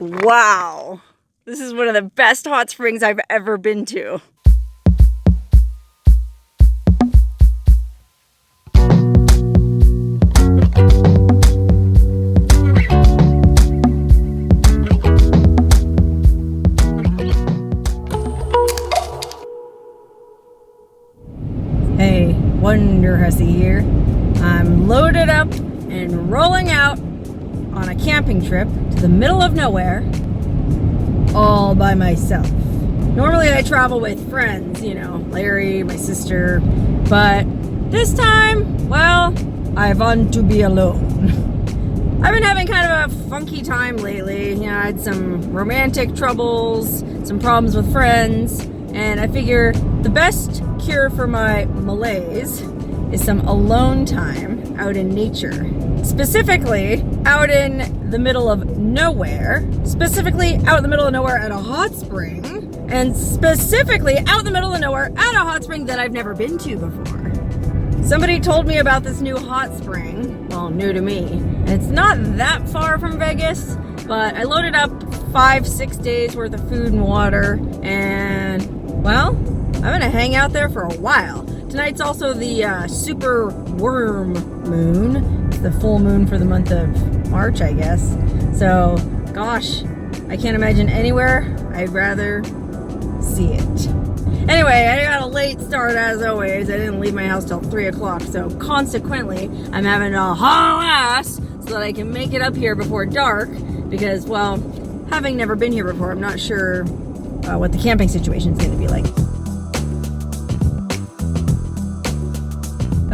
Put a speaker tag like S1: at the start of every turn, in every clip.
S1: Wow, this is one of the best hot springs I've ever been to. Hey, Wonderhussy here. I'm loaded up and rolling out on a camping trip to the middle of nowhere all by myself. Normally I travel with friends, you know, Larry, my sister, but this time, well, I want to be alone. I've been having kind of a funky time lately. You know, I had some romantic troubles, some problems with friends, and I figure the best cure for my malaise is some alone time out in nature. Specifically, out in the middle of nowhere. Specifically, out in the middle of nowhere at a hot spring. And specifically, out in the middle of nowhere at a hot spring that I've never been to before. Somebody told me about this new hot spring. Well, new to me. And it's not that far from Vegas, but I loaded up 5-6 days worth of food and water. And, well, I'm gonna hang out there for a while. Tonight's also the super worm moon. It's the full moon for the month of March, I guess. So, gosh, I can't imagine anywhere I'd rather see it. Anyway, I got a late start as always. I didn't leave my house till 3 o'clock, so consequently, I'm having to haul ass so that I can make it up here before dark because, well, having never been here before, I'm not sure what the camping situation is going to be like.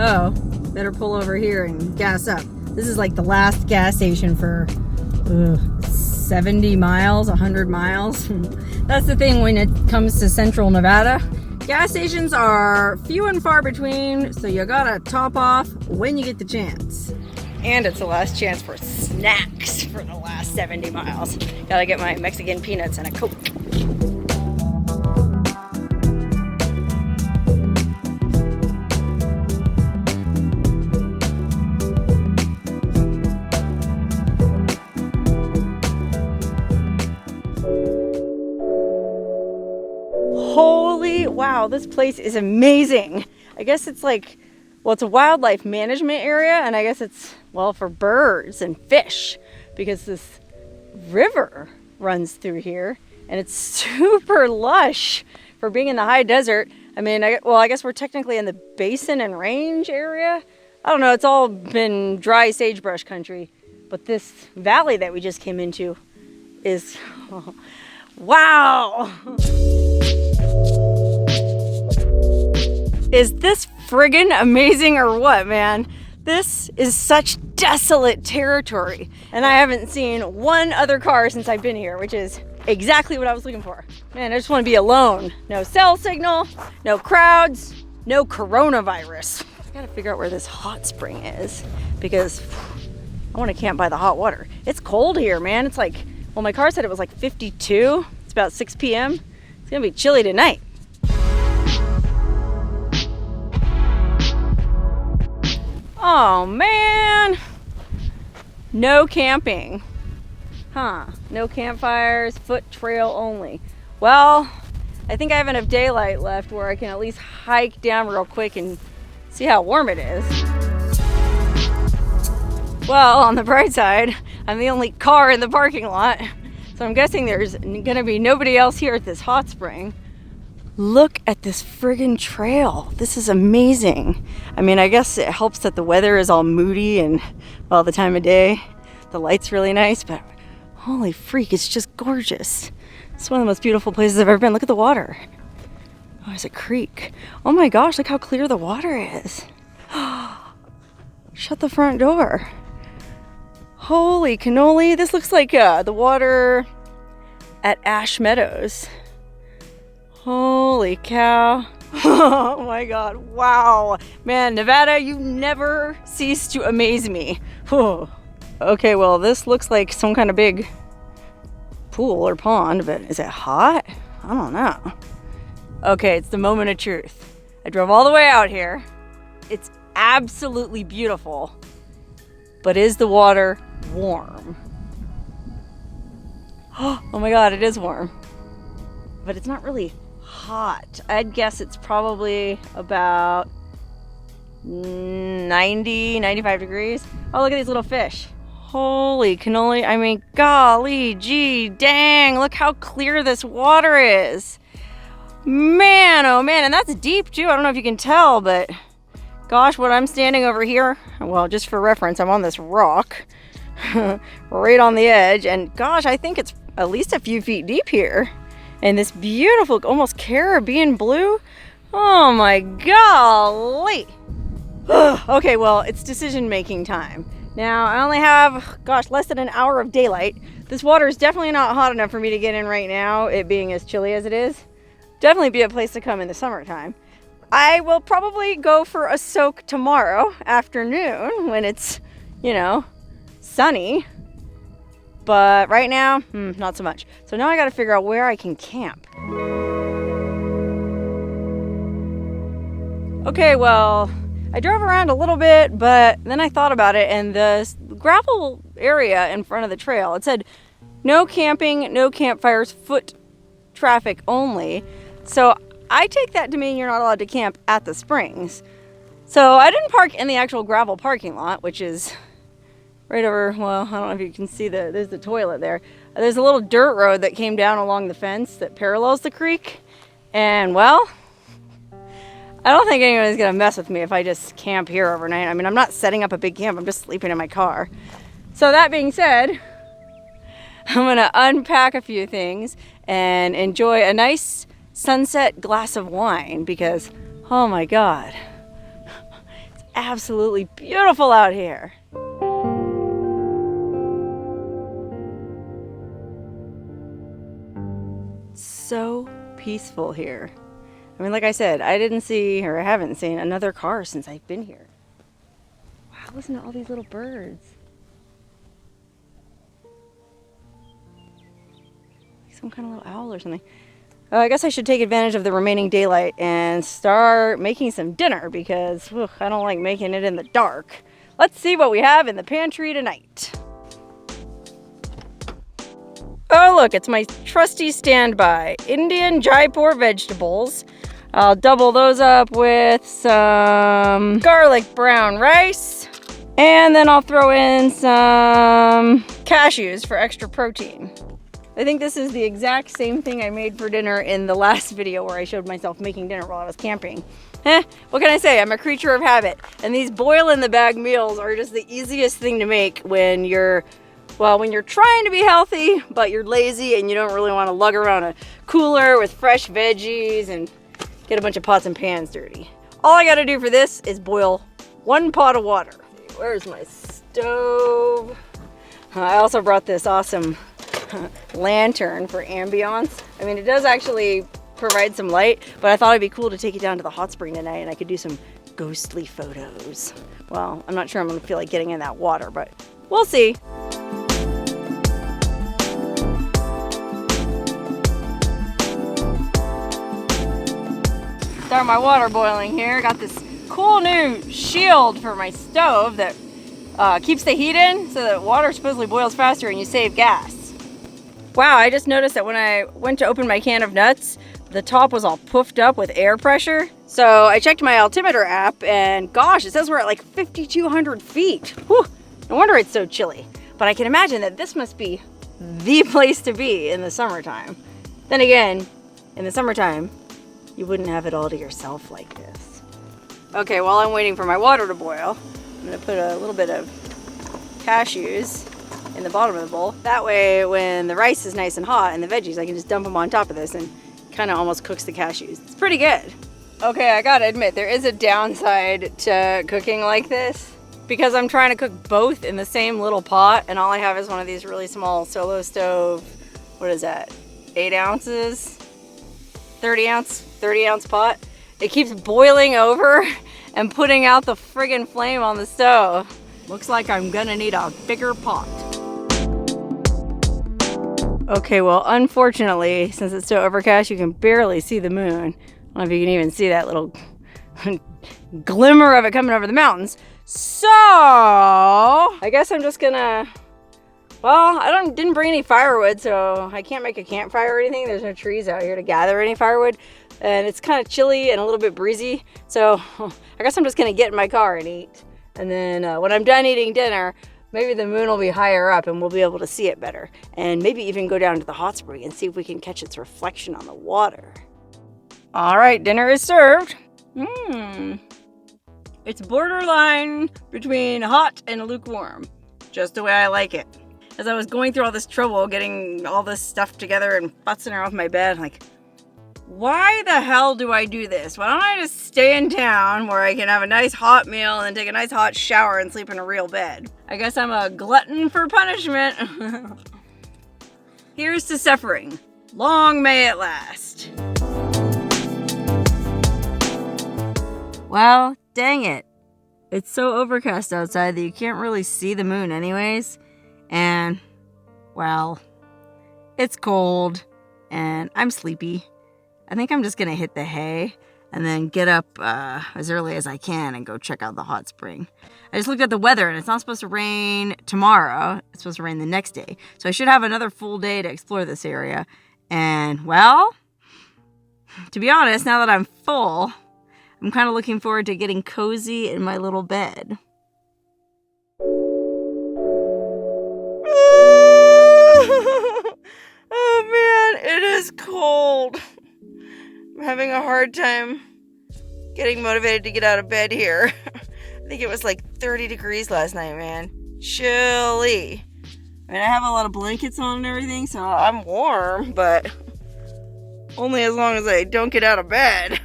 S1: Oh, better pull over here and gas up. This is like the last gas station for 70 miles, 100 miles. That's the thing when it comes to central Nevada. Gas stations are few and far between, so you gotta top off when you get the chance. And it's the last chance for snacks for the last 70 miles. Gotta get my Mexican peanuts and a Coke. Holy wow, this place is amazing. I guess it's like, well, it's a wildlife management area, and I guess it's, well, for birds and fish, because this river runs through here, and it's super lush for being in the high desert. I mean, I guess we're technically in the basin and range area. I don't know, it's all been dry sagebrush country, but this valley that we just came into is, oh, wow. Is this friggin' amazing or what, man? This is such desolate territory. And I haven't seen one other car since I've been here, which is exactly what I was looking for. Man, I just want to be alone. No cell signal, no crowds, no coronavirus. I gotta figure out where this hot spring is because I want to camp by the hot water. It's cold here, man. It's like, well, my car said it was like 52. It's about 6 p.m. It's gonna be chilly tonight. Oh man, no camping, huh? No campfires, foot trail only. Well, I think I have enough daylight left where I can at least hike down real quick and see how warm it is. Well, on the bright side, I'm the only car in the parking lot, so I'm guessing there's gonna be nobody else here at this hot spring. Look at this friggin' trail. This is amazing. I mean, I guess it helps that the weather is all moody and, well, the time of day, the light's really nice, but holy freak, it's just gorgeous. It's one of the most beautiful places I've ever been. Look at the water. Oh, it's a creek. Oh my gosh, look how clear the water is. Shut the front door. Holy cannoli. This looks like the water at Ash Meadows. Holy cow. Oh my God, wow. Man, Nevada, you never cease to amaze me. Whew. Okay, well, this looks like some kind of big pool or pond, but is it hot? I don't know. Okay, it's the moment of truth. I drove all the way out here. It's absolutely beautiful, but is the water warm? Oh my God, it is warm. But it's not really hot. I'd guess it's probably about 90, 95 degrees. Oh, look at these little fish. Holy cannoli. I mean, golly gee, dang, look how clear this water is. Man, oh man, and that's deep too. I don't know if you can tell, but gosh, when I'm standing over here, well, just for reference, I'm on this rock right on the edge, and gosh, I think it's at least a few feet deep here. And this beautiful, almost Caribbean blue. Oh my golly. Okay, well, it's decision-making time. Now, I only have, gosh, less than an hour of daylight. This water is definitely not hot enough for me to get in right now, it being as chilly as it is. Definitely be a place to come in the summertime. I will probably go for a soak tomorrow afternoon when it's, you know, sunny. But right now, not so much. So now I got to figure out where I can camp. Okay, well, I drove around a little bit, but then I thought about it, and the gravel area in front of the trail, it said no camping, no campfires, foot traffic only. So I take that to mean you're not allowed to camp at the springs. So I didn't park in the actual gravel parking lot, which is right over, well, I don't know if you can see there's the toilet there. There's a little dirt road that came down along the fence that parallels the creek. And well, I don't think anyone's gonna mess with me if I just camp here overnight. I mean, I'm not setting up a big camp, I'm just sleeping in my car. So that being said, I'm gonna unpack a few things and enjoy a nice sunset glass of wine because, oh my God, it's absolutely beautiful out here. So peaceful here. I mean, like I said, I didn't see, or I haven't seen another car since I've been here. Wow, listen to all these little birds. Like some kind of little owl or something. I guess I should take advantage of the remaining daylight and start making some dinner because I don't like making it in the dark. Let's see what we have in the pantry tonight. Oh look, it's my trusty standby, Indian Jaipur vegetables. I'll double those up with some garlic brown rice. And then I'll throw in some cashews for extra protein. I think this is the exact same thing I made for dinner in the last video where I showed myself making dinner while I was camping. What can I say? I'm a creature of habit. And these boil in the bag meals are just the easiest thing to make when you're, well, when you're trying to be healthy, but you're lazy and you don't really want to lug around a cooler with fresh veggies and get a bunch of pots and pans dirty. All I gotta do for this is boil 1 pot of water. Where's my stove? I also brought this awesome lantern for ambiance. I mean, it does actually provide some light, but I thought it'd be cool to take it down to the hot spring tonight and I could do some ghostly photos. Well, I'm not sure I'm gonna feel like getting in that water, but we'll see. Start my water boiling here. Got this cool new shield for my stove that keeps the heat in so that water supposedly boils faster and you save gas. Wow, I just noticed that when I went to open my can of nuts, the top was all puffed up with air pressure. So I checked my altimeter app and gosh, it says we're at like 5,200 feet. Whew, no wonder it's so chilly. But I can imagine that this must be the place to be in the summertime. Then again, in the summertime, you wouldn't have it all to yourself like this. Okay, while I'm waiting for my water to boil, I'm gonna put a little bit of cashews in the bottom of the bowl. That way, when the rice is nice and hot and the veggies, I can just dump them on top of this and kind of almost cooks the cashews. It's pretty good. Okay, I gotta admit, there is a downside to cooking like this because I'm trying to cook both in the same little pot and all I have is one of these really small solo stove, what is that, 8 ounces? 30 ounce pot. It keeps boiling over and putting out the friggin' flame on the stove. Looks like I'm gonna need a bigger pot. Okay, well, unfortunately, since it's so overcast, you can barely see the moon. I don't know if you can even see that little glimmer of it coming over the mountains. So, I guess I'm just gonna Well, I didn't bring any firewood, so I can't make a campfire or anything. There's no trees out here to gather any firewood. And it's kind of chilly and a little bit breezy. So I guess I'm just going to get in my car and eat. And then when I'm done eating dinner, maybe the moon will be higher up and we'll be able to see it better. And maybe even go down to the hot spring and see if we can catch its reflection on the water. All right, dinner is served. It's borderline between hot and lukewarm. Just the way I like it. As I was going through all this trouble getting all this stuff together and futzing around with my bed, I'm like, why the hell do I do this? Why don't I just stay in town where I can have a nice hot meal and then take a nice hot shower and sleep in a real bed? I guess I'm a glutton for punishment. Here's to suffering. Long may it last. Well, dang it. It's so overcast outside that you can't really see the moon anyways. And, well, it's cold and I'm sleepy. I think I'm just going to hit the hay and then get up as early as I can and go check out the hot spring. I just looked at the weather and it's not supposed to rain tomorrow. It's supposed to rain the next day. So I should have another full day to explore this area. And, well, to be honest, now that I'm full, I'm kind of looking forward to getting cozy in my little bed. Oh man, it is cold. I'm having a hard time getting motivated to get out of bed here. I think it was like 30 degrees last night, man. Chilly. I mean, I have a lot of blankets on and everything, so I'm warm, but only as long as I don't get out of bed.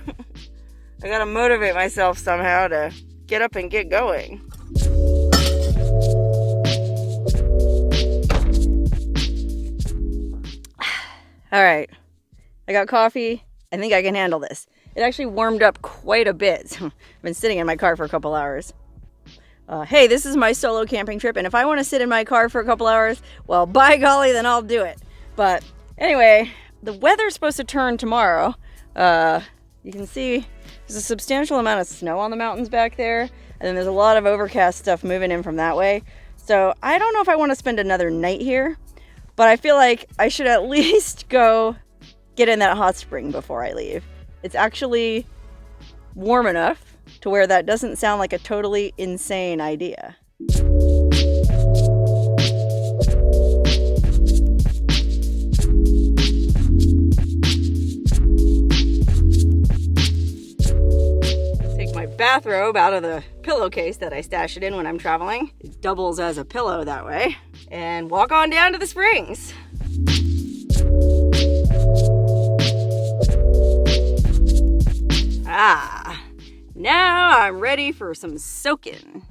S1: I gotta motivate myself somehow to get up and get going. All right, I got coffee. I think I can handle this. It actually warmed up quite a bit. I've been sitting in my car for a couple hours. Hey, this is my solo camping trip, and if I want to sit in my car for a couple hours, well, by golly, then I'll do it. But anyway, the weather's supposed to turn tomorrow. You can see there's a substantial amount of snow on the mountains back there, and then there's a lot of overcast stuff moving in from that way. So I don't know if I want to spend another night here, but I feel like I should at least go get in that hot spring before I leave. It's actually warm enough to where that doesn't sound like a totally insane idea. Take my bathrobe out of the pillowcase that I stash it in when I'm traveling. It doubles as a pillow that way. And walk on down to the springs. Now I'm ready for some soaking.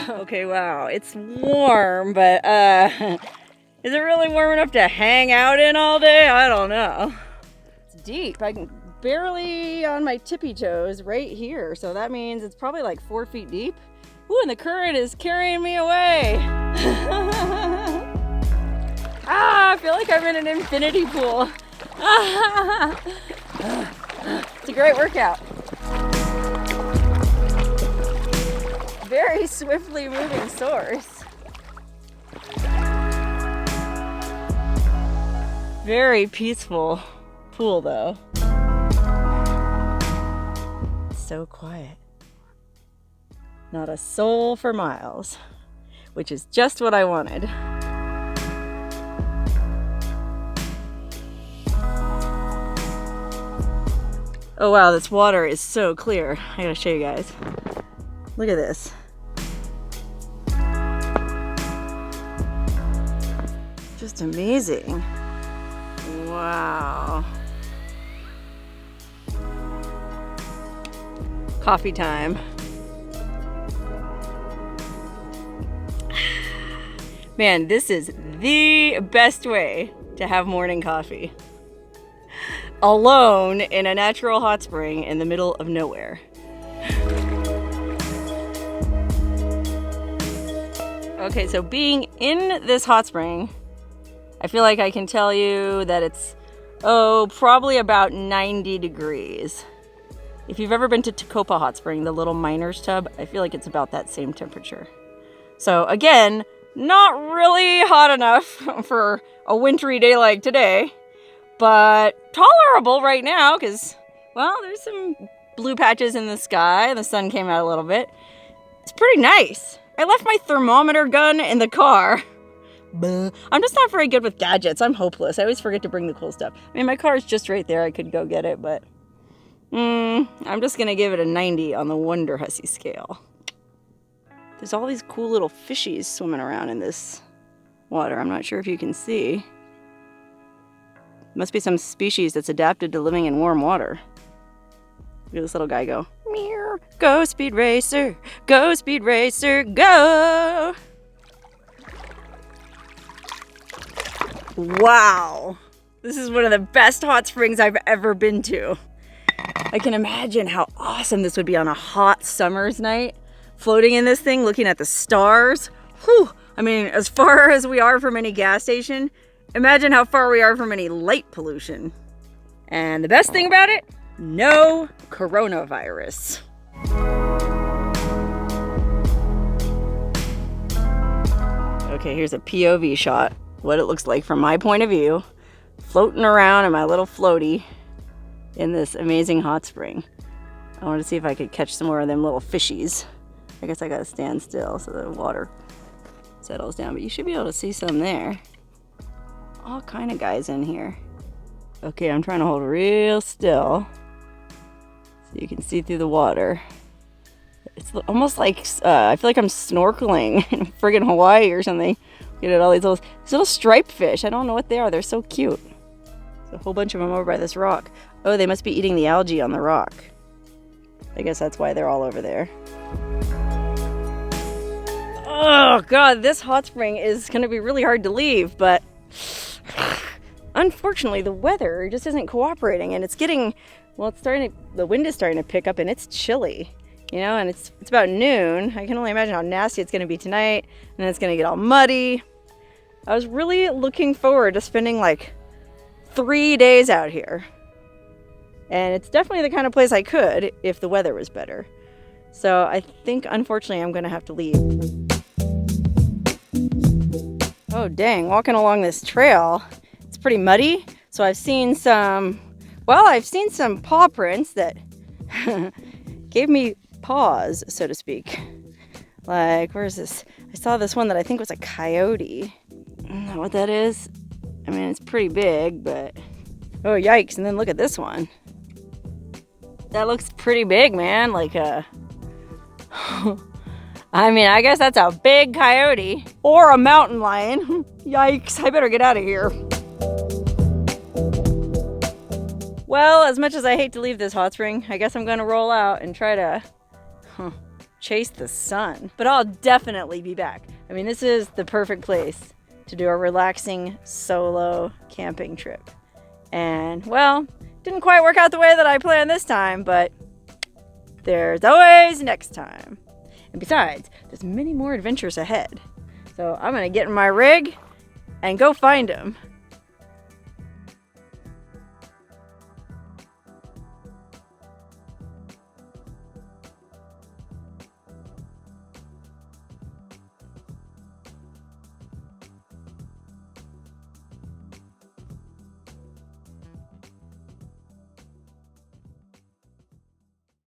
S1: Okay, wow, it's warm, but is it really warm enough to hang out in all day? I don't know. It's deep. I can barely on my tippy toes right here, so that means it's probably like 4 feet deep. Ooh, and the current is carrying me away. I feel like I'm in an infinity pool. It's a great workout. Very swiftly moving source. Very peaceful pool though. So quiet. Not a soul for miles, which is just what I wanted. Oh wow, this water is so clear. I gotta show you guys. Look at this. Just amazing. Wow. Coffee time. Man, this is the best way to have morning coffee. Alone in a natural hot spring in the middle of nowhere. Okay, so being in this hot spring, I feel like I can tell you that it's, oh, probably about 90 degrees. If you've ever been to Tacoma Hot Spring, the little miner's tub, I feel like it's about that same temperature. So again, not really hot enough for a wintry day like today, but tolerable right now because, well, there's some blue patches in the sky and the sun came out a little bit. It's pretty nice. I left my thermometer gun in the car. I'm just not very good with gadgets. I'm hopeless. I always forget to bring the cool stuff. I mean, my car is just right there. I could go get it, but I'm just going to give it a 90 on the Wonderhussy scale. There's all these cool little fishies swimming around in this water. I'm not sure if you can see. Must be some species that's adapted to living in warm water. Look at this little guy go. Meow. Go, Speed Racer. Go, Speed Racer. Go. Wow. This is one of the best hot springs I've ever been to. I can imagine how awesome this would be on a hot summer's night. Floating in this thing, looking at the stars. Whew. I mean, as far as we are from any gas station, imagine how far we are from any light pollution. And the best thing about it, no coronavirus. Okay, here's a POV shot. What it looks like from my point of view. Floating around in my little floaty in this amazing hot spring. I wanted to see if I could catch some more of them little fishies. I guess I gotta stand still so the water settles down, but you should be able to see some there. All kind of guys in here. Okay, I'm trying to hold real still so you can see through the water. It's almost like, I feel like I'm snorkeling in friggin' Hawaii or something. Look at all these little striped fish. I don't know what they are. They're so cute. There's a whole bunch of them over by this rock. Oh, they must be eating the algae on the rock. I guess that's why they're all over there. Oh God, this hot spring is gonna be really hard to leave, but unfortunately the weather just isn't cooperating and it's getting, well, the wind is starting to pick up and it's chilly, you know, and it's about noon. I can only imagine how nasty it's gonna be tonight, and then it's gonna get all muddy. I was really looking forward to spending like 3 days out here. And it's definitely the kind of place I could if the weather was better. So I think, unfortunately, I'm gonna have to leave. Oh dang, walking along this trail, it's pretty muddy. So I've seen some paw prints that gave me pause, so to speak. Like, where's this? I saw this one that I think was a coyote. I don't know what that is. I mean, it's pretty big, but oh yikes. And then look at this one. That looks pretty big, man. Like a I mean, I guess that's a big coyote or a mountain lion. Yikes, I better get out of here. Well, as much as I hate to leave this hot spring, I guess I'm gonna roll out and try to chase the sun. But I'll definitely be back. I mean, this is the perfect place to do a relaxing solo camping trip. And, well, didn't quite work out the way that I planned this time, but there's always next time. And besides, there's many more adventures ahead. So I'm gonna get in my rig and go find them.